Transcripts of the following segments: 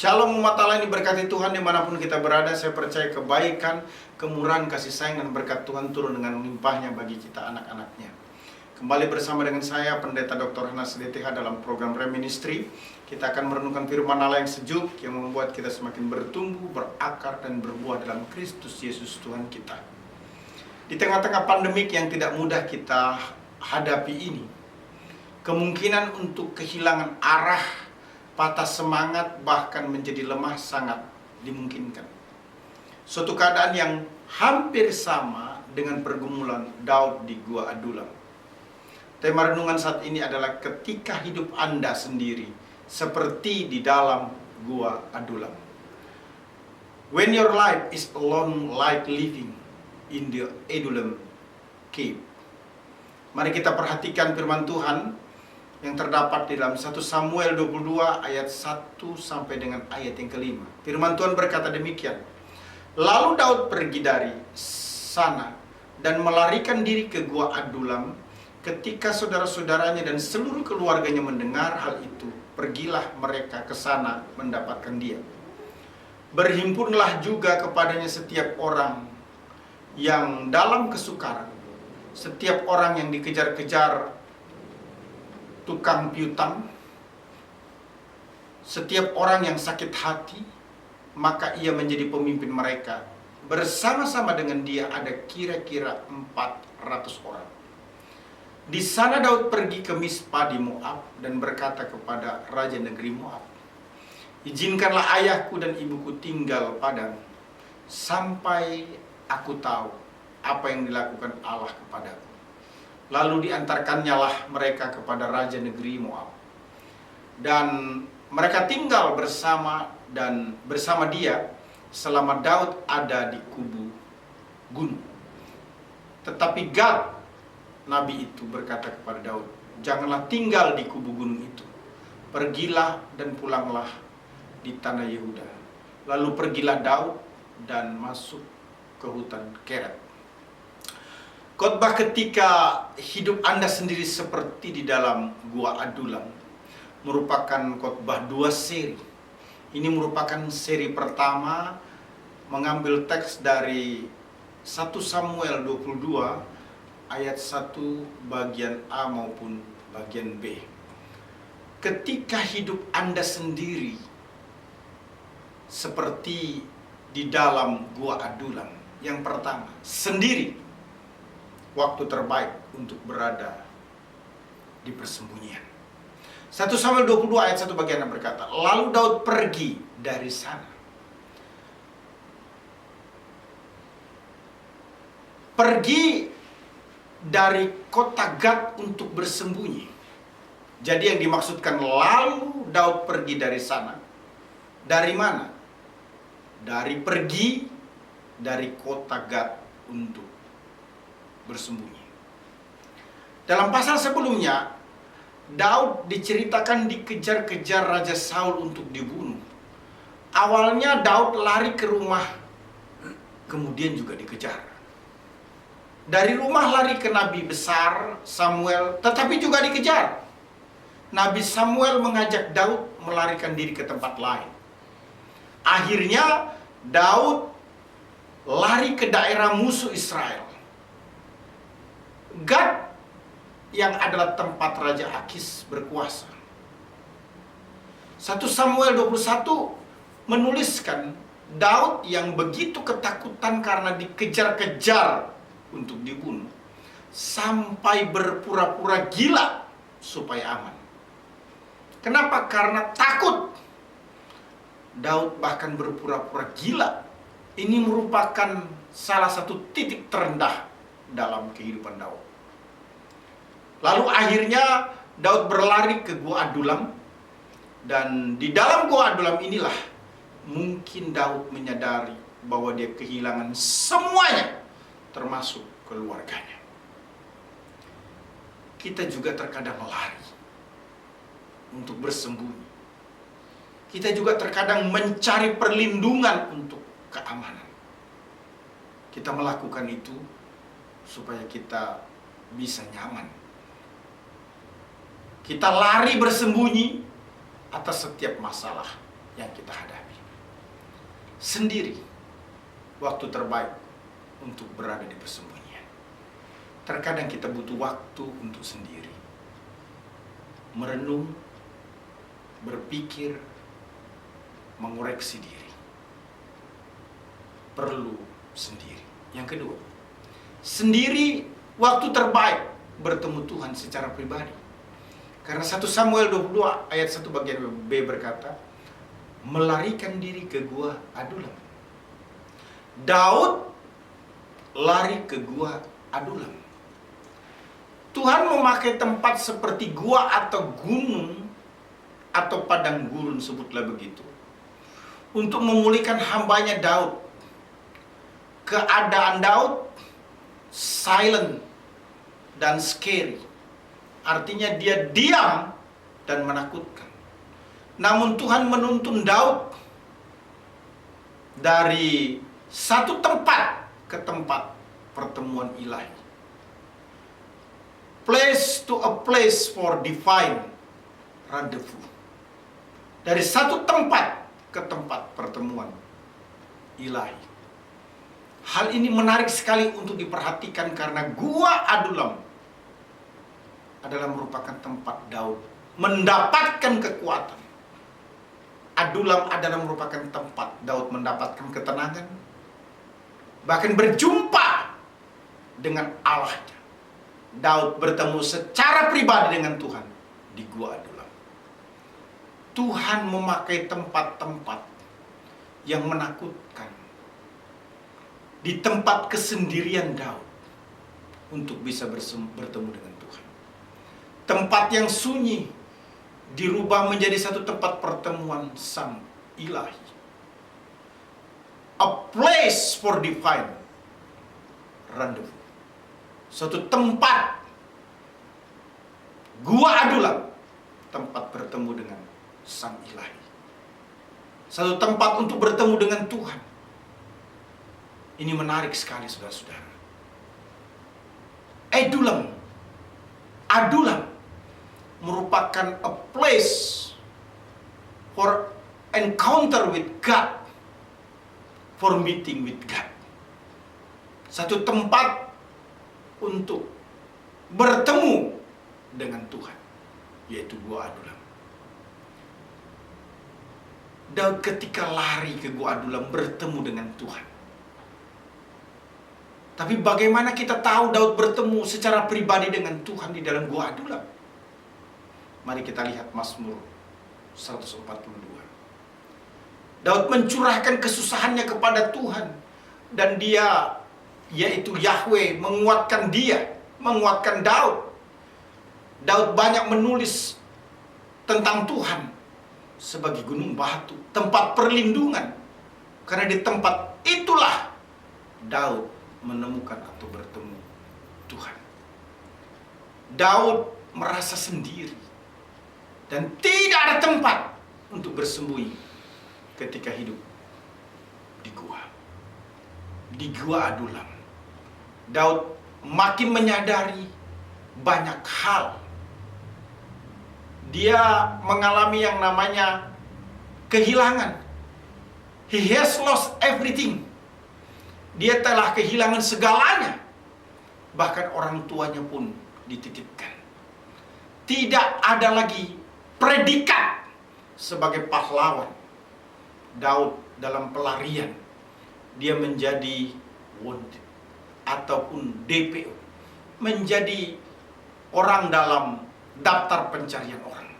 Shalom umat Allah yang diberkati Tuhan dimanapun kita berada. Saya percaya kebaikan, kemurahan, kasih sayang dan berkat Tuhan turun dengan limpahnya bagi kita anak-anaknya. Kembali bersama dengan saya Pendeta Dr. Hanas DTH dalam program Reministry. Kita akan merenungkan firman Allah yang sejuk, yang membuat kita semakin bertumbuh, berakar dan berbuah dalam Kristus Yesus Tuhan kita. Di tengah-tengah pandemik yang tidak mudah kita hadapi ini, kemungkinan untuk kehilangan arah, patah semangat, bahkan menjadi lemah sangat dimungkinkan. Suatu keadaan yang hampir sama dengan pergumulan Daud di Gua Adulam. Tema renungan saat ini adalah ketika hidup Anda sendiri seperti di dalam Gua Adulam. When your life is alone like living in the Adulam cave. Mari kita perhatikan firman Tuhan yang terdapat di dalam 1 Samuel 22 ayat 1 sampai dengan ayat yang kelima. Firman Tuhan berkata demikian. Lalu Daud pergi dari sana dan melarikan diri ke Gua Adulam. Ketika saudara-saudaranya dan seluruh keluarganya mendengar hal itu, pergilah mereka ke sana mendapatkan dia. Berhimpunlah juga kepadanya setiap orang yang dalam kesukaran, setiap orang yang dikejar-kejar tukang piutang, setiap orang yang sakit hati, maka ia menjadi pemimpin mereka. Bersama-sama dengan dia ada kira-kira 400 orang. Di sana Daud pergi ke Mispa di Moab dan berkata kepada raja negeri Moab, izinkanlah ayahku dan ibuku tinggal padamu, sampai aku tahu apa yang dilakukan Allah kepadaku. Lalu diantarkannyalah mereka kepada raja negeri Moab. Dan mereka tinggal bersama dia selama Daud ada di kubu gunung. Tetapi Gad, nabi itu, berkata kepada Daud, janganlah tinggal di kubu gunung itu. Pergilah dan pulanglah di tanah Yehuda. Lalu pergilah Daud dan masuk ke hutan Keret. Khotbah ketika hidup Anda sendiri seperti di dalam Gua Adulam merupakan khotbah 2 seri. Ini merupakan seri pertama mengambil teks dari 1 Samuel 22 ayat 1 bagian A maupun bagian B. Ketika hidup Anda sendiri seperti di dalam Gua Adulam, yang pertama, sendiri. Waktu terbaik untuk berada di persembunyian. 1 Samuel 22 ayat 1 bagian yang berkata, lalu Daud pergi dari sana. Pergi dari kota Gad untuk bersembunyi. Jadi yang dimaksudkan lalu Daud pergi dari sana. Dari mana? Dari pergi dari kota Gad untuk bersembunyi. Dalam pasal sebelumnya, Daud diceritakan dikejar-kejar Raja Saul untuk dibunuh. Awalnya Daud lari ke rumah, kemudian juga dikejar. Dari rumah lari ke nabi besar Samuel, tetapi juga dikejar. Nabi Samuel mengajak Daud melarikan diri ke tempat lain. Akhirnya Daud lari ke daerah musuh Israel, Gad, yang adalah tempat Raja Akis berkuasa. 1 Samuel 21 menuliskan Daud yang begitu ketakutan karena dikejar-kejar untuk dibunuh, sampai berpura-pura gila supaya aman. Kenapa? Karena takut. Daud bahkan berpura-pura gila. Ini merupakan salah satu titik terendah dalam kehidupan Daud. Lalu akhirnya Daud berlari ke Gua Adulam, dan di dalam Gua Adulam inilah mungkin Daud menyadari bahwa dia kehilangan semuanya, termasuk keluarganya. Kita juga terkadang lari untuk bersembunyi. Kita juga terkadang mencari perlindungan untuk keamanan. Kita melakukan itu supaya kita bisa nyaman. Kita lari bersembunyi atas setiap masalah. yang kita hadapi. Sendiri, waktu terbaik untuk berada di persembunyian. Terkadang kita butuh waktu untuk sendiri. Merenung, berpikir, mengoreksi diri. Perlu sendiri. Yang kedua, sendiri waktu terbaik bertemu Tuhan secara pribadi. Karena 1 Samuel 22 ayat 1 bagian B berkata, melarikan diri ke gua Adulam. Daud lari ke gua Adulam. Tuhan memakai tempat seperti gua atau gunung atau padang gurun, sebutlah begitu, untuk memulihkan hambanya Daud. Keadaan Daud silent dan scary. Artinya dia diam dan menakutkan. Namun Tuhan menuntun Daud dari satu tempat ke tempat pertemuan ilahi. Place to a place for divine rendezvous. Dari satu tempat ke tempat pertemuan ilahi. Hal ini menarik sekali untuk diperhatikan karena gua Adulam adalah merupakan tempat Daud mendapatkan kekuatan. Adulam adalah merupakan tempat Daud mendapatkan ketenangan, bahkan berjumpa dengan Allahnya. Daud bertemu secara pribadi dengan Tuhan di gua Adulam. Tuhan memakai tempat-tempat yang menakutkan di tempat kesendirian Daud untuk bisa bertemu dengan Tuhan. Tempat yang sunyi dirubah menjadi satu tempat pertemuan Sang Ilahi. A place for divine rendezvous. Suatu tempat gua Adulam, tempat bertemu dengan Sang Ilahi. Satu tempat untuk bertemu dengan Tuhan. Ini menarik sekali, saudara-saudara. Adulam merupakan a place for encounter with God, for meeting with God. Satu tempat untuk bertemu dengan Tuhan, yaitu gua Adulam. Daud ketika lari ke gua Adulam bertemu dengan Tuhan. Tapi bagaimana kita tahu Daud bertemu secara pribadi dengan Tuhan di dalam gua Adulam? Mari kita lihat Mazmur 142. Daud mencurahkan kesusahannya kepada Tuhan. Dan dia, yaitu Yahweh, menguatkan dia, menguatkan Daud. Daud banyak menulis tentang Tuhan sebagai gunung batu, tempat perlindungan. Karena di tempat itulah Daud menemukan atau bertemu Tuhan. Daud merasa sendiri dan tidak ada tempat untuk bersembunyi ketika hidup di gua. Di gua Adulam, Daud makin menyadari banyak hal. Dia mengalami yang namanya kehilangan. He has lost everything. Dia telah kehilangan segalanya. Bahkan orang tuanya pun dititipkan. Tidak ada lagi predikat sebagai pahlawan. Daud dalam pelarian, dia menjadi wanted ataupun DPO, menjadi orang dalam daftar pencarian orang.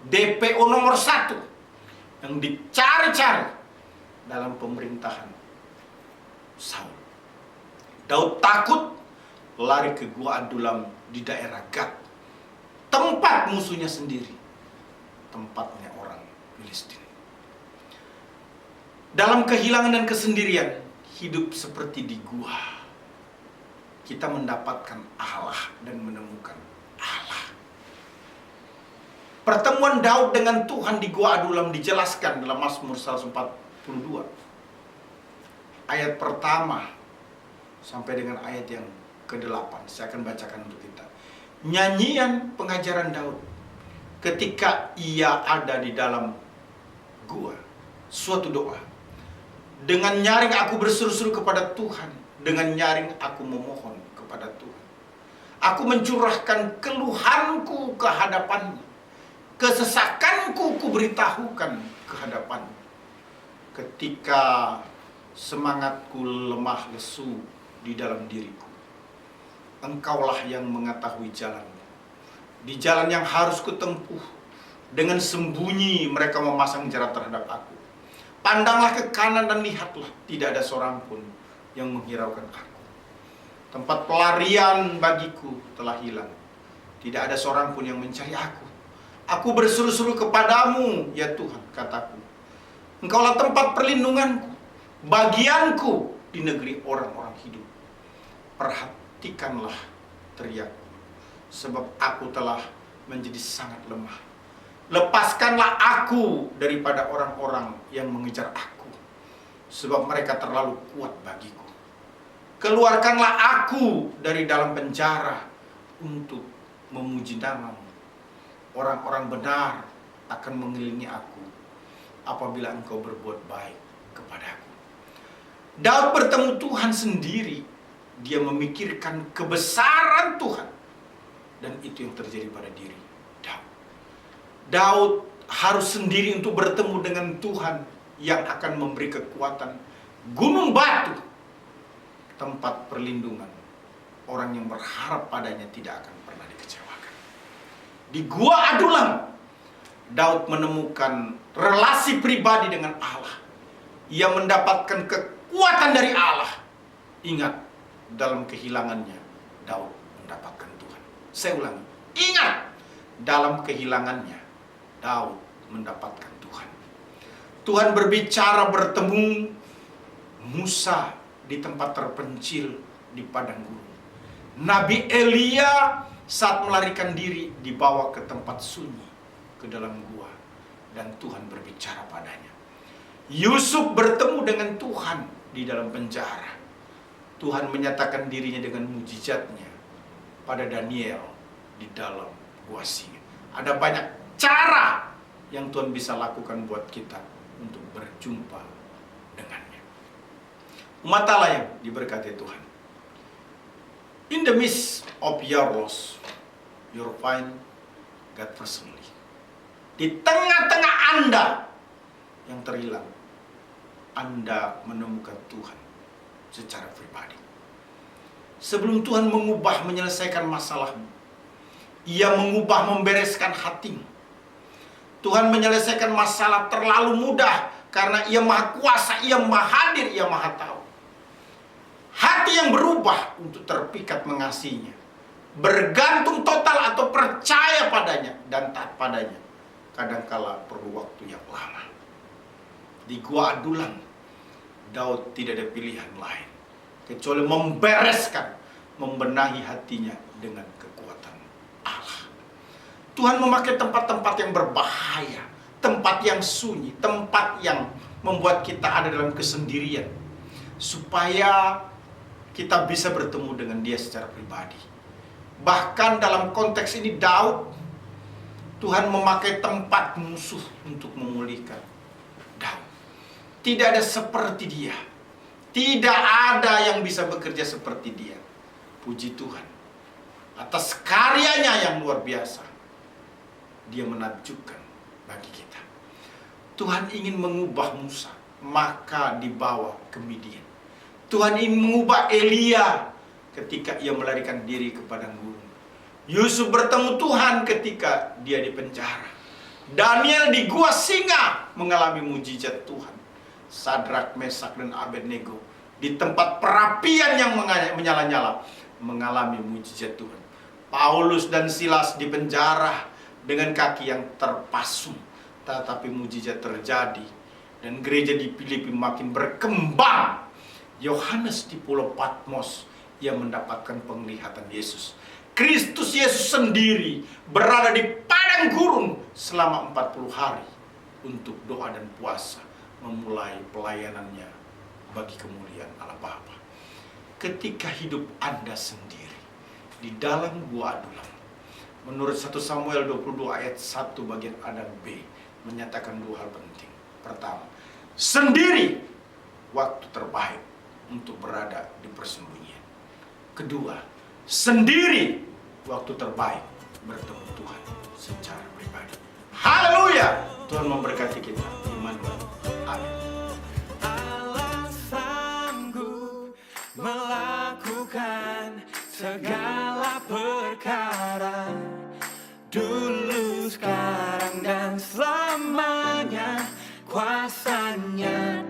DPO nomor 1 yang dicari-cari dalam pemerintahan Saul. Daud takut lari ke gua Adulam di daerah Gad, tempat musuhnya sendiri, tempatnya orang Filistin. Dalam kehilangan dan kesendirian, hidup seperti di gua, kita mendapatkan Allah dan menemukan Allah. Pertemuan Daud dengan Tuhan di gua Adulam dijelaskan dalam Mazmur 142. Ayat pertama sampai dengan ayat yang ke-8. Saya akan bacakan untuk kita. Nyanyian pengajaran Daud ketika ia ada di dalam gua suatu doa. Dengan nyaring aku berseru-seru kepada Tuhan. Dengan nyaring aku memohon kepada Tuhan. Aku mencurahkan keluhanku ke hadapannya. Kesesakanku kuberitahukan ke hadapannya. Ketika semangatku lemah lesu di dalam diriku, Engkaulah yang mengetahui jalanku. Di jalan yang harus kutempuh, dengan sembunyi mereka memasang jerat terhadap aku. Pandanglah ke kanan dan lihatlah, tidak ada seorang pun yang menghiraukan aku. Tempat pelarian bagiku telah hilang. Tidak ada seorang pun yang mencari aku. Aku berseru-seru kepadamu, ya Tuhan, kataku. Engkaulah tempat perlindunganku, bagianku di negeri orang-orang hidup. Perhatikanlah teriakku, sebab aku telah menjadi sangat lemah. Lepaskanlah aku daripada orang-orang yang mengejar aku, sebab mereka terlalu kuat bagiku. Keluarkanlah aku dari dalam penjara untuk memuji namamu. Orang-orang benar akan mengelilingi aku apabila engkau berbuat baik kepadaku. Daud bertemu Tuhan sendiri. Dia memikirkan kebesaran Tuhan. Dan itu yang terjadi pada diri Daud. Daud harus sendiri untuk bertemu dengan Tuhan yang akan memberi kekuatan. Gunung batu, tempat perlindungan. Orang yang berharap padanya tidak akan pernah dikecewakan. Di Gua Adulam, Daud menemukan relasi pribadi dengan Allah. Ia mendapatkan kekuatan dari Allah. Ingat, dalam kehilangannya, Daud mendapatkan Tuhan. Saya ulangi, ingat, dalam kehilangannya, Daud mendapatkan Tuhan. Tuhan berbicara bertemu Musa di tempat terpencil di padang gurun. Nabi Elia saat melarikan diri dibawa ke tempat sunyi, ke dalam gua, dan Tuhan berbicara padanya. Yusuf bertemu dengan Tuhan di dalam penjara. Tuhan menyatakan dirinya dengan mujizatnya pada Daniel di dalam gua singa. Ada banyak cara yang Tuhan bisa lakukan buat kita untuk berjumpa dengannya. Umat Allah yang diberkati Tuhan. In the midst of your loss, you'll find God personally. Di tengah-tengah Anda yang terhilang, Anda menemukan Tuhan secara pribadi. Sebelum Tuhan mengubah, menyelesaikan masalahmu, Ia mengubah, membereskan hatimu. Tuhan menyelesaikan masalah terlalu mudah karena Ia Maha Kuasa, Ia Maha Hadir, Ia Maha Tahu. Hati yang berubah untuk terpikat mengasihinya, bergantung total atau percaya padanya dan taat padanya, kadangkala perlu waktu yang lama. Di Gua Adulam, Daud tidak ada pilihan lain kecuali membereskan, membenahi hatinya dengan kekuatan Allah. Tuhan memakai tempat-tempat yang berbahaya, tempat yang sunyi, tempat yang membuat kita ada dalam kesendirian, supaya kita bisa bertemu dengan Dia secara pribadi. Bahkan dalam konteks ini Daud, Tuhan memakai tempat musuh untuk memulihkan Daud. Tidak ada seperti Dia. Tidak ada yang bisa bekerja seperti Dia. Puji Tuhan atas karyanya yang luar biasa. Dia menakjubkan bagi kita. Tuhan ingin mengubah Musa, maka dibawa ke Midian. Tuhan ingin mengubah Elia ketika ia melarikan diri ke padang gurun. Yusuf bertemu Tuhan ketika dia di penjara. Daniel di gua singa mengalami mujizat Tuhan. Sadrak, Mesak, dan Abednego di tempat perapian yang menyala-nyala mengalami mujizat Tuhan. Paulus dan Silas di penjara dengan kaki yang terpasung, tetapi mujizat terjadi dan gereja di Filipi makin berkembang. Yohanes di Pulau Patmos, ia mendapatkan penglihatan Yesus. Kristus Yesus sendiri berada di padang gurun selama 40 hari untuk doa dan puasa, memulai pelayanannya bagi kemuliaan Allah Bapa. Ketika hidup Anda sendiri di dalam Gua Adulam, menurut 1 Samuel 22 ayat 1 bagian A dan B menyatakan dua hal penting. Pertama, sendiri waktu terbaik untuk berada di persembunyian. Kedua, sendiri waktu terbaik bertemu Tuhan secara pribadi. Haleluya! Tuhan memberkati kita. Immanuel. Amin. Allah sanggup melakukan segala perkara, dulu, sekarang, dan selamanya. Kuasanya